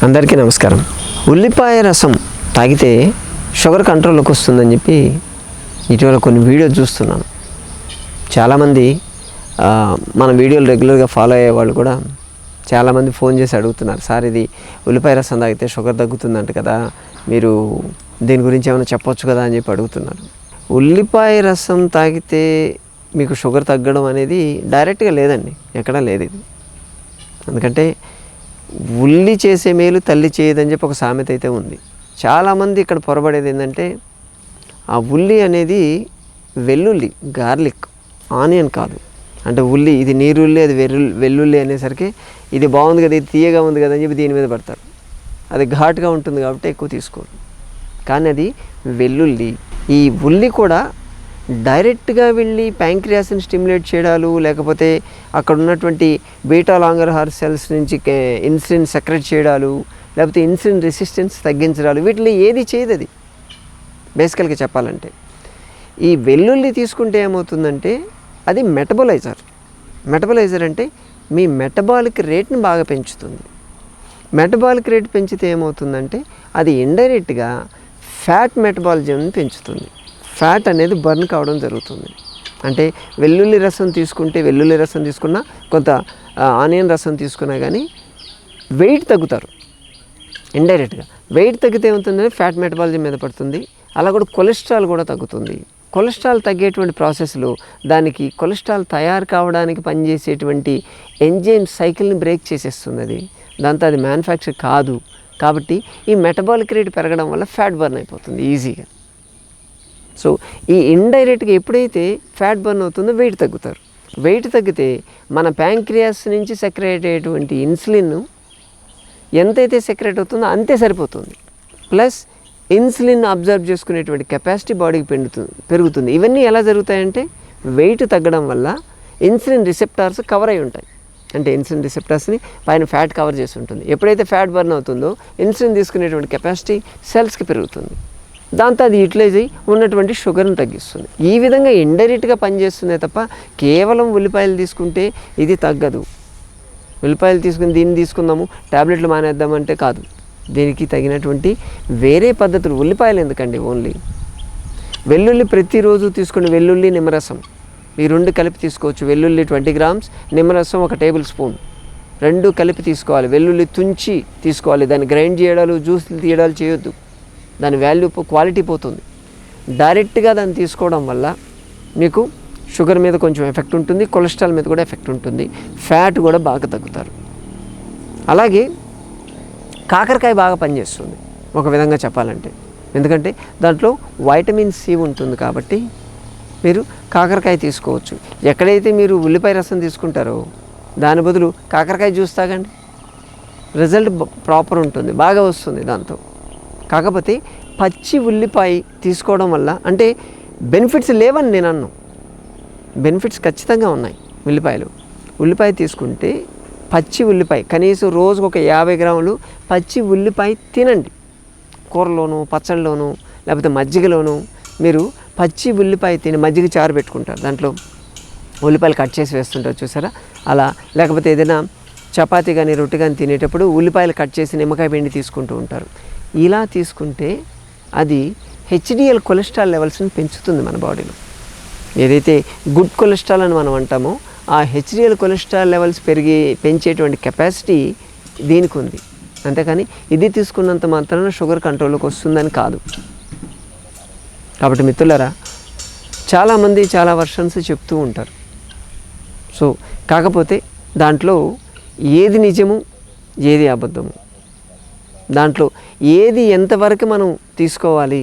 అందరికీ నమస్కారం. ఉల్లిపాయ రసం తాగితే షుగర్ కంట్రోల్లోకి వస్తుందని చెప్పి ఇటీవల కొన్ని వీడియోలు చూస్తున్నాను. చాలామంది మన వీడియోలు రెగ్యులర్గా ఫాలో అయ్యే వాళ్ళు కూడా చాలామంది ఫోన్ చేసి అడుగుతున్నారు, సార్ ఇది ఉల్లిపాయ రసం తాగితే షుగర్ తగ్గుతుందంట కదా, మీరు దీని గురించి ఏమైనా చెప్పొచ్చు కదా అని చెప్పి అడుగుతున్నారు. ఉల్లిపాయ రసం తాగితే మీకు షుగర్ తగ్గడం అనేది డైరెక్ట్గా లేదండి, ఎక్కడా లేదు ఇది. ఎందుకంటే ఉల్లి చేసే మేలు తల్లి చేయదని చెప్పి ఒక సామెత అయితే ఉంది. చాలామంది ఇక్కడ పొరబడేది ఏంటంటే ఆ ఉల్లి అనేది వెల్లుల్లి, గార్లిక్, ఆనియన్ కాదు. అంటే ఉల్లి ఇది నీరుల్లి, అది వెల్లుల్లి అనేసరికి ఇది బాగుంది కదా, ఇది తీయగా ఉంది కదా అని చెప్పి దీని మీద పడతారు. అది ఘాటుగా ఉంటుంది కాబట్టి ఎక్కువ తీసుకోరు. కానీ అది వెల్లుల్లి. ఈ ఉల్లి కూడా డైరెక్ట్గా వెళ్ళి ప్యాంక్రియాస్ని స్టిమ్యులేట్ చేయడాలు, లేకపోతే అక్కడ ఉన్నటువంటి బీటా లాంగర్హార్ సెల్స్ నుంచి ఇన్సులిన్ సెక్రెట్ చేయడాలు, లేకపోతే ఇన్సులిన్ రెసిస్టెన్స్ తగ్గించడాలు, వీటిలో ఏది చేయదు అది. బేసికల్గా చెప్పాలంటే ఈ వెల్లుల్లి తీసుకుంటే ఏమవుతుందంటే అది మెటబలైజర్ అంటే మీ మెటబాలిక్ రేట్ని బాగా పెంచుతుంది. మెటబాలిక్ రేట్ పెంచితే ఏమవుతుందంటే అది ఇండైరెక్ట్గా ఫ్యాట్ మెటబాలిజంని పెంచుతుంది. ఫ్యాట్ అనేది బర్న్ కావడం జరుగుతుంది. అంటే వెల్లుల్లి రసం తీసుకున్నా కొంత ఆనియన్ రసం తీసుకున్నా కానీ వెయిట్ తగ్గుతారు. ఇండైరెక్ట్గా వెయిట్ తగ్గితే ఏమవుతుందంటే ఫ్యాట్ మెటబాలిజం మీద పడుతుంది. అలా కూడా కొలెస్ట్రాల్ కూడా తగ్గుతుంది. కొలెస్ట్రాల్ తగ్గేటువంటి ప్రాసెస్లో దానికి కొలెస్ట్రాల్ తయారు కావడానికి పనిచేసేటువంటి ఎంజైమ్ సైకిల్ని బ్రేక్ చేసేస్తుంది అది. దాంతో అది మ్యానుఫ్యాక్చర్ కాదు. కాబట్టి ఈ మెటబాలిక్ రేట్ పెరగడం వల్ల ఫ్యాట్ బర్న్ అయిపోతుంది ఈజీగా. సో ఈ ఇండైరెక్ట్గా ఎప్పుడైతే ఫ్యాట్ బర్న్ అవుతుందో వెయిట్ తగ్గుతారు. వెయిట్ తగ్గితే మన ప్యాంక్రియాస్ నుంచి సెక్రెట్ అయ్యేటువంటి ఇన్సులిన్ ఎంతైతే సెక్రెట్ అవుతుందో అంతే సరిపోతుంది. ప్లస్ ఇన్సులిన్ అబ్జర్వ్ చేసుకునేటువంటి కెపాసిటీ బాడీకి పెరుగుతుంది. ఇవన్నీ ఎలా జరుగుతాయంటే వెయిట్ తగ్గడం వల్ల ఇన్సులిన్ రిసెప్టార్స్ కవర్ అయి ఉంటాయి. అంటే ఇన్సులిన్ రిసెప్టార్స్ని పైన ఫ్యాట్ కవర్ చేసి ఉంటుంది. ఎప్పుడైతే ఫ్యాట్ బర్న్ అవుతుందో ఇన్సులిన్ తీసుకునేటువంటి కెపాసిటీ సెల్స్కి పెరుగుతుంది. దాంతో అది యూటిలైజ్ అయ్యి ఉన్నటువంటి షుగర్ని తగ్గిస్తుంది. ఈ విధంగా ఇండైరెక్ట్గా పనిచేస్తుందే తప్ప కేవలం ఉల్లిపాయలు తీసుకుంటే ఇది తగ్గదు. ఉల్లిపాయలు తీసుకుని దీన్ని తీసుకుందాము, ట్యాబ్లెట్లు మానేద్దామంటే కాదు. దీనికి తగినటువంటి వేరే పద్ధతులు. ఉల్లిపాయలు ఎందుకండి, ఓన్లీ వెల్లుల్లి ప్రతిరోజు తీసుకుని వెల్లుల్లి నిమ్మరసం ఈ రెండు కలిపి తీసుకోవచ్చు. వెల్లుల్లి 20 grams, నిమ్మరసం 1 tablespoon, రెండు కలిపి తీసుకోవాలి. వెల్లుల్లి తుంచి తీసుకోవాలి. దాన్ని గ్రైండ్ చేయడాలు, జ్యూస్లు తీయడాలు చేయొద్దు. దాని క్వాలిటీ పోతుంది. డైరెక్ట్గా దాన్ని తీసుకోవడం వల్ల మీకు షుగర్ మీద కొంచెం ఎఫెక్ట్ ఉంటుంది, కొలెస్ట్రాల్ మీద కూడా ఎఫెక్ట్ ఉంటుంది, ఫ్యాట్ కూడా బాగా తగ్గుతారు. అలాగే కాకరకాయ బాగా పనిచేస్తుంది ఒక విధంగా చెప్పాలంటే. ఎందుకంటే దాంట్లో వైటమిన్ సి ఉంటుంది కాబట్టి మీరు కాకరకాయ తీసుకోవచ్చు. ఎక్కడైతే మీరు ఉల్లిపాయ రసం తీసుకుంటారో దాని బదులు కాకరకాయ జ్యూస్ తాగండి, రిజల్ట్ ప్రాపర్ ఉంటుంది, బాగా వస్తుంది దాంతో. కాకపోతే పచ్చి ఉల్లిపాయ తీసుకోవడం వల్ల అంటే బెనిఫిట్స్ లేవని నేను అన్నాను. బెనిఫిట్స్ ఖచ్చితంగా ఉన్నాయి. ఉల్లిపాయ తీసుకుంటే పచ్చి ఉల్లిపాయ కనీసం రోజుకు ఒక 50 grams పచ్చి ఉల్లిపాయ తినండి. కూరలోను, పచ్చళ్ళలోను, లేకపోతే మజ్జిగలోను మీరు పచ్చి ఉల్లిపాయ తిని మజ్జిగ చారు పెట్టుకుంటారు. దాంట్లో ఉల్లిపాయలు కట్ చేసి వేస్తుంటారు చూసారా, అలా. లేకపోతే ఏదైనా చపాతీ కానీ రొట్టె కానీ తినేటప్పుడు ఉల్లిపాయలు కట్ చేసి నిమ్మకాయ పిండి తీసుకుంటూ ఉంటారు. ఇలా తీసుకుంటే అది హెచ్డిఎల్ కొలెస్ట్రాల్ లెవెల్స్ని పెంచుతుంది మన బాడీలో. ఏదైతే గుడ్ కొలెస్ట్రాల్ అని మనం అంటామో ఆ హెచ్డిఎల్ కొలెస్ట్రాల్ లెవెల్స్ పెంచేటువంటి కెపాసిటీ దీనికి ఉంది. అంతేకాని ఇది తీసుకున్నంత మాత్రాన షుగర్ కంట్రోల్లోకి వస్తుందని కాదు. కాబట్టి మిత్రులారా, చాలామంది చాలా వర్షన్స్ చెప్తూ ఉంటారు. సో కాకపోతే దాంట్లో ఏది నిజము, ఏది అబద్ధము, దాంట్లో ఏది ఎంతవరకు మనం తీసుకోవాలి,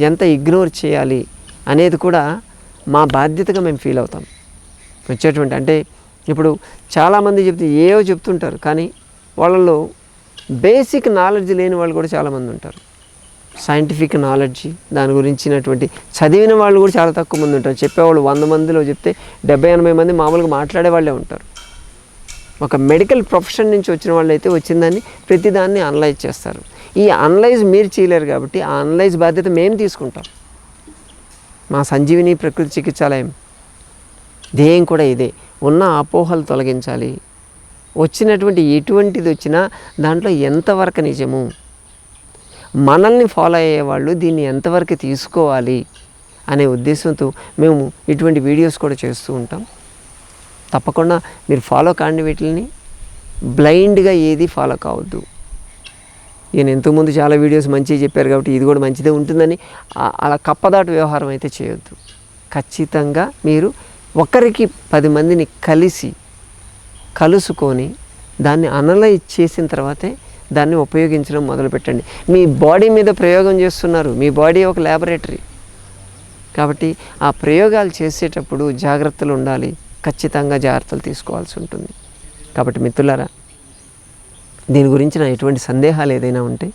ఎంత ఇగ్నోర్ చేయాలి అనేది కూడా మా బాధ్యతగా మేము ఫీల్ అవుతాం. వచ్చేటువంటి అంటే ఇప్పుడు చాలామంది ఏవో చెప్తుంటారు, కానీ వాళ్ళలో బేసిక్ నాలెడ్జ్ లేని వాళ్ళు కూడా చాలామంది ఉంటారు. సైంటిఫిక్ నాలెడ్జ్ దాని గురించినటువంటి చదివిన వాళ్ళు కూడా చాలా తక్కువ మంది ఉంటారు. చెప్పేవాళ్ళు 100 మందిలో చెప్తే 70-80 మంది మామూలుగా మాట్లాడే వాళ్ళే ఉంటారు. ఒక మెడికల్ ప్రొఫెషన్ నుంచి వచ్చిన వాళ్ళు అయితే వచ్చిందాన్ని ప్రతిదాన్ని అనలైజ్ చేస్తారు. ఈ అనలైజ్ మీరు చేయలేరు కాబట్టి ఆ అనలైజ్ బాధ్యత మేము తీసుకుంటాం. మా సంజీవిని ప్రకృతి చికిత్సాలయం ధ్యేయం కూడా ఇదే. ఉన్న అపోహలు తొలగించాలి, వచ్చినటువంటి ఎటువంటిది వచ్చినా దాంట్లో ఎంతవరకు నిజము, మనల్ని ఫాలో అయ్యేవాళ్ళు దీన్ని ఎంతవరకు తీసుకోవాలి అనే ఉద్దేశంతో మేము ఇటువంటి వీడియోస్ కూడా చేస్తూ ఉంటాం. తప్పకుండా మీరు ఫాలో కాండి, వీటిని బ్లైండ్గా ఏది ఫాలో కావద్దు. ఈయన ఎంతోమంది చాలా వీడియోస్ మంచిగా చెప్పారు కాబట్టి ఇది కూడా మంచిదే ఉంటుందని అలా కప్పదాటు వ్యవహారం అయితే చేయొద్దు. ఖచ్చితంగా మీరు ఒకరికి 10 మందిని కలుసుకొని దాన్ని అనలైజ్ చేసిన తర్వాతే దాన్ని ఉపయోగించడం మొదలుపెట్టండి. మీ బాడీ మీద ప్రయోగం చేస్తున్నారు, మీ బాడీ ఒక ల్యాబొరేటరీ కాబట్టి ఆ ప్రయోగాలు చేసేటప్పుడు జాగ్రత్తలు ఉండాలి, ఖచ్చితంగా జాగ్రత్తలు తీసుకోవాల్సి ఉంటుంది. కాబట్టి మిత్రులారా, దీని గురించిన ఎటువంటి సందేహాలు ఏదైనా ఉంటే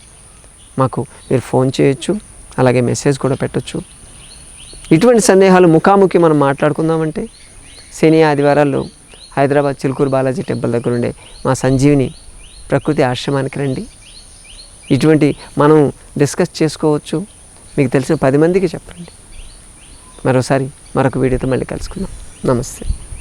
మాకు మీరు ఫోన్ చేయొచ్చు, అలాగే మెసేజ్ కూడా పెట్టొచ్చు. ఇటువంటి సందేహాలు ముఖాముఖి మనం మాట్లాడుకుందామంటే శని ఆదివారాల్లో హైదరాబాద్ చిలుకూరు బాలాజీ టెంపుల్ దగ్గర ఉండే మా సంజీవిని ప్రకృతి ఆశ్రమానికి రండి. ఇటువంటి మనం డిస్కస్ చేసుకోవచ్చు. మీకు తెలిసిన 10 మందికి చెప్పండి. మరోసారి మరొక వీడియోతో మళ్ళీ కలుసుకుందాం. నమస్తే.